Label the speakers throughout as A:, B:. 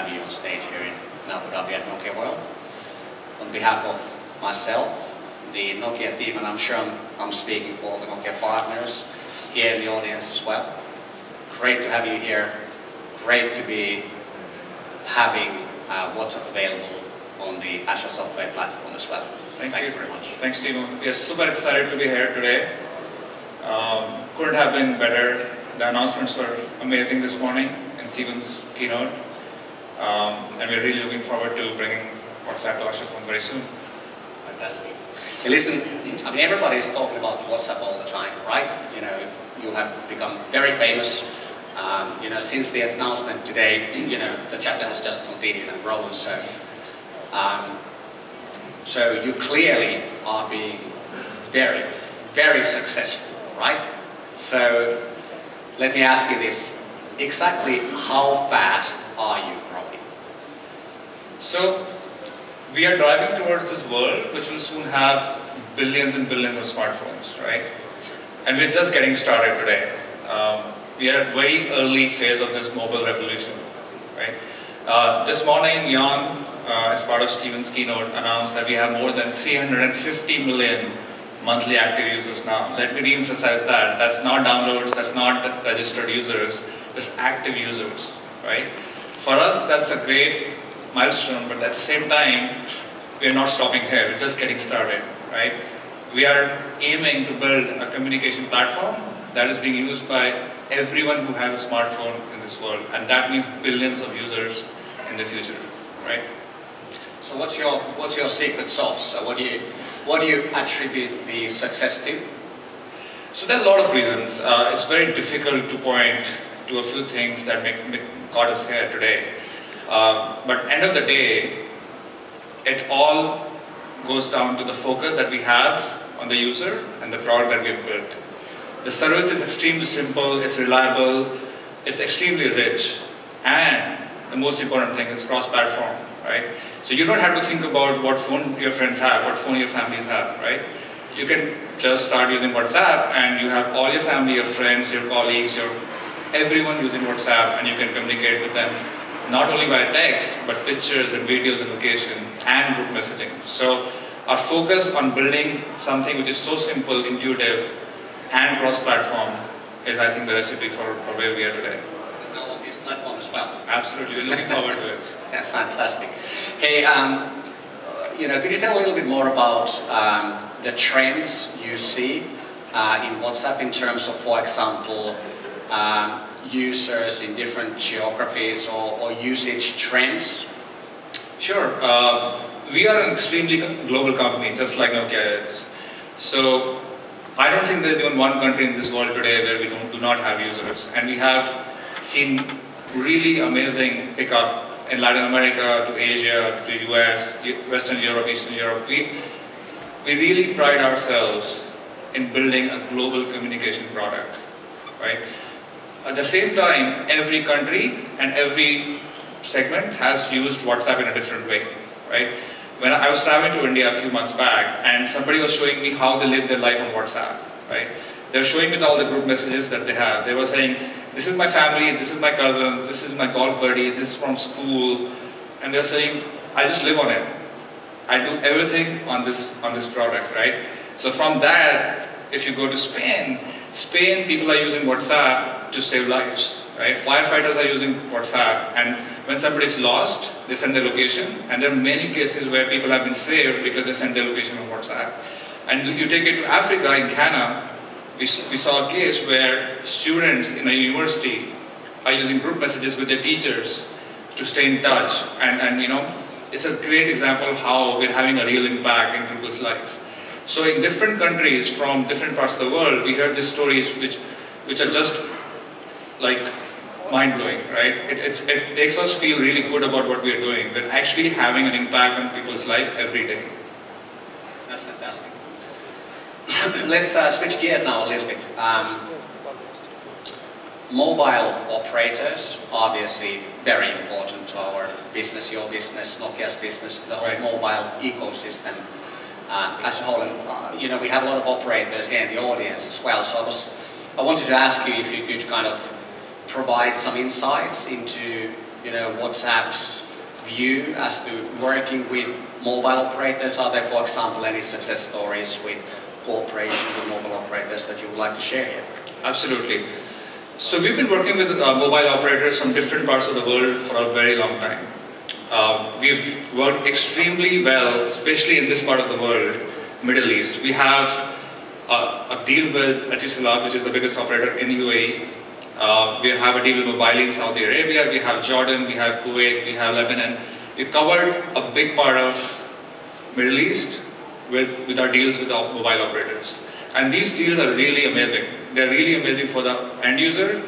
A: have you on stage here in Abu Dhabi at Nokia World. On behalf of myself, the Nokia team, and I'm sure I'm speaking for all the Nokia partners here in the audience as well. Great to have you here. Great to be having WhatsApp available on the Azure software platform as well. Thank you very much.
B: Thanks, Timo. We are super excited to be here today. Couldn't have been better. The announcements were amazing this morning in Steven's keynote. And we're really looking forward to bringing WhatsApp to Azure phone very soon.
A: Fantastic. Hey, listen, I mean, everybody is talking about WhatsApp all the time, right? You know, you have become very famous. You know, since the announcement today, you know, the chatter has just continued and grown. So you clearly are being very, very successful, right? So let me ask you this. Exactly how fast are you growing?
B: So we are driving towards this world which will soon have billions and billions of smartphones, right? And we're just getting started today. We are at a very early phase of this mobile revolution, right? This morning, Jan, as part of Steven's keynote, announced that we have more than 350 million monthly active users now. Let me re-emphasize that. That's not downloads, that's not registered users, that's active users, right? For us, that's a great milestone, but at the same time, we're not stopping here, we're just getting started, right? We are aiming to build a communication platform that is being used by everyone who has a smartphone in this world, and that means billions of users in the future, right?
A: So what's your secret sauce? So what do you attribute the success to?
B: So there are a lot of reasons. It's very difficult to point to a few things that got us here today. But end of the day, it all goes down to the focus that we have on the user and the product that we've built. The service is extremely simple, it's reliable, it's extremely rich, and the most important thing is cross-platform, right? So you don't have to think about what phone your friends have, what phone your families have, right? You can just start using WhatsApp and you have all your family, your friends, your colleagues, everyone using WhatsApp, and you can communicate with them not only via text, but pictures and videos and location and group messaging. So our focus on building something which is so simple, intuitive, and cross-platform is, I think, the recipe for where we are today.
A: Now on this platform as well.
B: Absolutely, we're looking forward to it.
A: Yeah, fantastic. Hey, you know, could you tell a little bit more about the trends you see in WhatsApp in terms of, for example, users in different geographies or usage trends?
B: Sure. We are an extremely global company, just like Nokia is. So I don't think there's even one country in this world today where we do not have users. And we have seen really amazing pickup in Latin America, to Asia, to US, Western Europe, Eastern Europe. We really pride ourselves in building a global communication product, right? At the same time, every country and every segment has used WhatsApp in a different way, right? When I was traveling to India a few months back, and somebody was showing me how they live their life on WhatsApp, right? They're showing me all the group messages that they have. They were saying, this is my family, this is my cousins, this is my golf buddy, this is from school, and they're saying, I just live on it. I do everything on this product, right? So from that, if you go to Spain, people are using WhatsApp to save lives, right? Firefighters are using WhatsApp, and when somebody's lost, they send their location, and there are many cases where people have been saved because they send their location on WhatsApp. And you take it to Africa, in Ghana, we saw a case where students in a university are using group messages with their teachers to stay in touch, and you know, it's a great example of how we're having a real impact in people's life. So in different countries from different parts of the world, we heard these stories which are just like mind-blowing, right? It makes us feel really good about what we are doing. We're actually having an impact on people's life every day.
A: That's fantastic. Let's switch gears now a little bit. Mobile operators, obviously very important to our business, your business, Nokia's business, the whole mobile ecosystem as a whole. And, you know, we have a lot of operators here in the audience as well. So I wanted to ask you if you could kind of provide some insights into WhatsApp's view as to working with mobile operators? Are there, for example, any success stories with cooperation with mobile operators that you would like to share here?
B: Absolutely. So we've been working with mobile operators from different parts of the world for a very long time. We've worked extremely well, especially in this part of the world, Middle East. We have a deal with Etisalat, which is the biggest operator in UAE. We have a deal with Mobile in Saudi Arabia, we have Jordan, we have Kuwait, we have Lebanon. We've covered a big part of Middle East with our deals with our mobile operators. And these deals are really amazing. They're really amazing for the end user,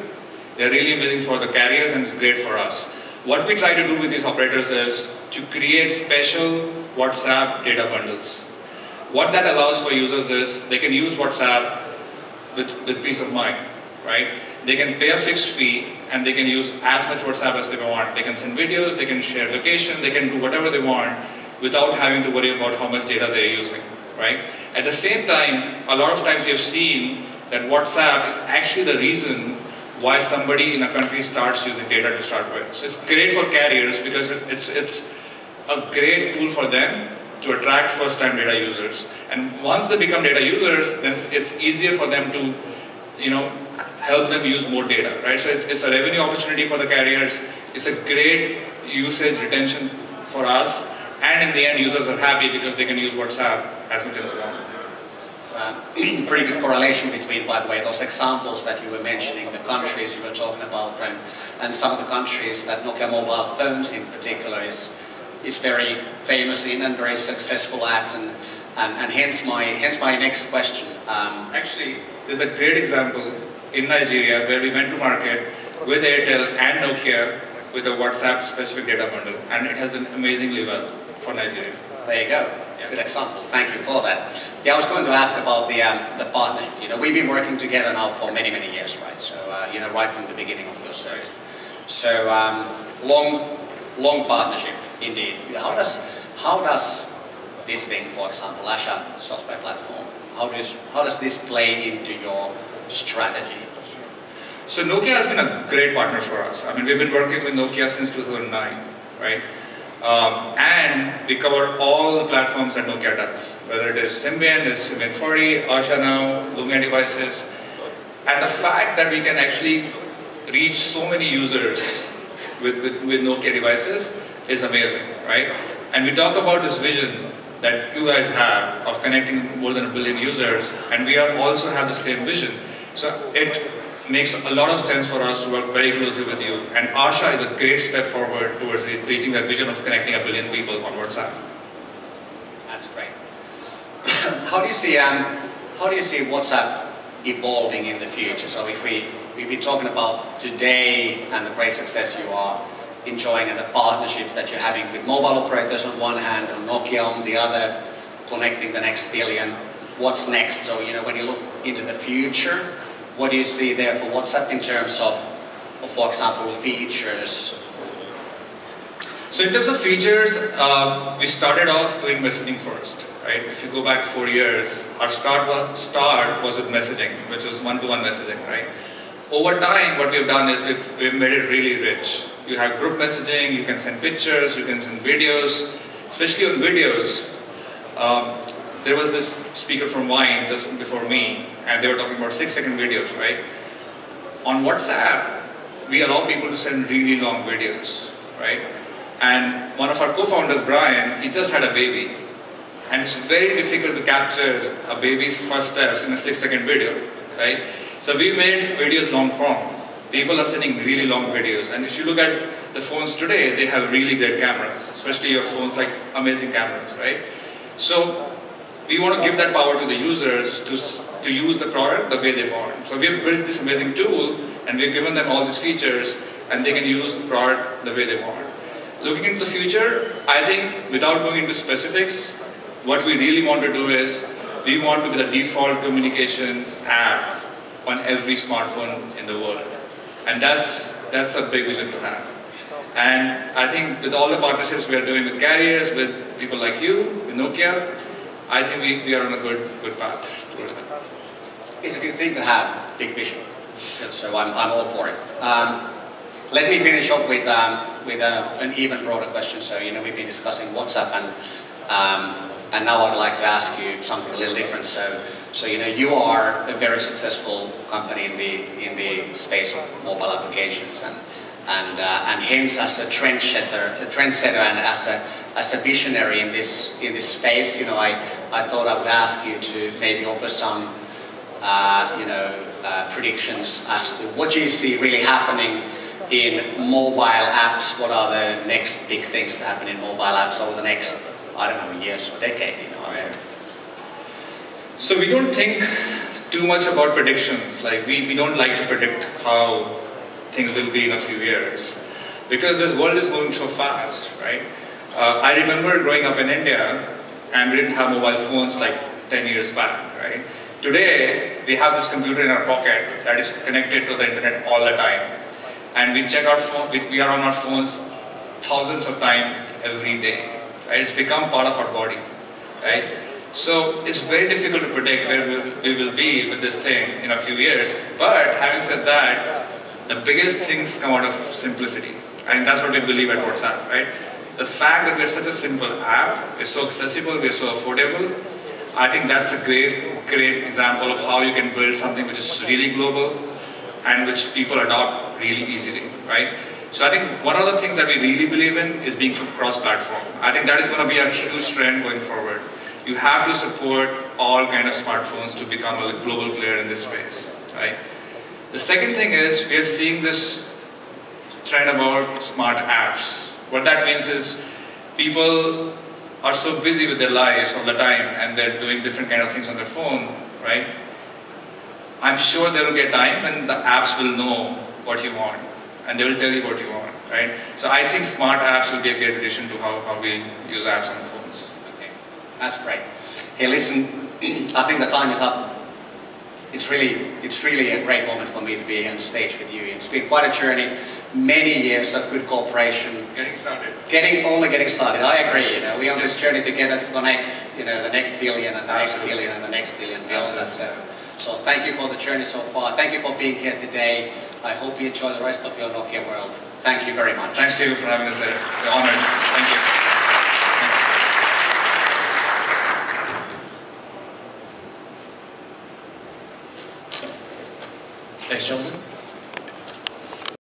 B: they're really amazing for the carriers, and it's great for us. What we try to do with these operators is to create special WhatsApp data bundles. What that allows for users is they can use WhatsApp with peace of mind, right? They can pay a fixed fee and they can use as much WhatsApp as they want. They can send videos, they can share location, they can do whatever they want without having to worry about how much data they're using, right? At the same time, a lot of times we have seen that WhatsApp is actually the reason why somebody in a country starts using data to start with. So it's great for carriers because it's a great tool for them to attract first-time data users. And once they become data users, then it's easier for them to, help them use more data, right? So it's a revenue opportunity for the carriers. It's a great usage retention for us. And in the end, users are happy because they can use WhatsApp as much as they want.
A: It's a pretty good correlation between, by the way, those examples that you were mentioning, the countries you were talking about, and some of the countries that Nokia mobile phones in particular is very famous in and very successful at, and hence my next question.
B: Actually, there's a great example in Nigeria where we went to market with Airtel and Nokia with a WhatsApp specific data bundle, and it has done amazingly well for Nigeria.
A: There you go. Good example. Thank you for that. Yeah, I was going to ask about the partnership. We've been working together now for many years, right? So right from the beginning of your service. So long partnership indeed. How does this thing, for example, Asha software platform, how does this play into your strategy?
B: So Nokia has been a great partner for us. I mean, we've been working with Nokia since 2009, right? And we cover all the platforms that Nokia does, whether it is Symbian, it's Symbian 40, Asha now, Lumia devices. And the fact that we can actually reach so many users with Nokia devices is amazing, right? And we talk about this vision that you guys have of connecting more than 1 billion users, and we also have the same vision. So it makes a lot of sense for us to work very closely with you, and Asha is a great step forward towards reaching that vision of connecting 1 billion people on WhatsApp.
A: That's great. How do you see WhatsApp evolving in the future? So if we've been talking about today and the great success you are enjoying and the partnerships that you're having with mobile operators on one hand and Nokia on the other, connecting the next billion. What's next? So when you look into the future, what do you see there for WhatsApp in terms of for example, features?
B: So in terms of features, we started off doing messaging first, right? If you go back 4 years, our start was with messaging, which was one-to-one messaging, right? Over time, what we've done is we've made it really rich. You have group messaging, you can send pictures, you can send videos, especially on videos. There was this speaker from Wine just before me, and they were talking about 6-second videos, right? On WhatsApp, we allow people to send really long videos, right? And one of our co-founders, Brian, he just had a baby. And it's very difficult to capture a baby's first steps in a 6-second video, right? So we made videos long form. People are sending really long videos. And if you look at the phones today, they have really great cameras, especially your phones, like amazing cameras, right? So we want to give that power to the users to use the product the way they want. So we have built this amazing tool, and we've given them all these features, and they can use the product the way they want. Looking into the future, I think without going into specifics, what we really want to do is, we want to be the default communication app on every smartphone in the world. And that's a big vision to have. And I think with all the partnerships we are doing with carriers, with people like you, with Nokia, I think we are on a good path towards that.
A: It's a good thing to have big vision, so I'm all for it. Let me finish up with an even broader question. So, you know, we've been discussing WhatsApp, and now I'd like to ask you something a little different. So you know, you are a very successful company in the space of mobile applications, and hence as a trendsetter and as a visionary in this space, you know, I thought I would ask you to maybe offer some predictions as to what you see really happening in mobile apps. What are the next big things to happen in mobile apps over the next, I don't know, years or decade? You know, I mean.
B: So we don't think too much about predictions. Like we don't like to predict how things will be in a few years, because this world is moving so fast, right? I remember growing up in India, and we didn't have mobile phones like 10 years back, right? Today, we have this computer in our pocket that is connected to the internet all the time. And we check our phone, we are on our phones thousands of times every day, right? It's become part of our body, right? So it's very difficult to predict where we will be with this thing in a few years. But having said that, the biggest things come out of simplicity. And that's what we believe at WhatsApp, right? The fact that we're such a simple app, we're so accessible, we're so affordable, I think that's a great example of how you can build something which is really global and which people adopt really easily, right? So I think one of the things that we really believe in is being cross-platform. I think that is going to be a huge trend going forward. You have to support all kind of smartphones to become a global player in this space, right? The second thing is we are seeing this trend about smart apps. What that means is people are so busy with their lives all the time and they're doing different kind of things on their phone, right? I'm sure there will be a time when the apps will know what you want and they will tell you what you want, right? So I think smart apps will be a great addition to how we use apps on phones.
A: Okay, that's great. Hey, listen, I think the time is up. It's really a great moment for me to be on stage with you. It's been quite a journey, many years of good cooperation.
B: Getting started.
A: Only getting started. I agree. You know, we're on this journey together to connect. You know, the next billion and the next billion and the next billion beyond that. So thank you for the journey so far. Thank you for being here today. I hope you enjoy the rest of your Nokia world. Thank you very much.
B: Thanks, Timo, for having us there. We're honored. Thank you.
C: Thanks, gentlemen.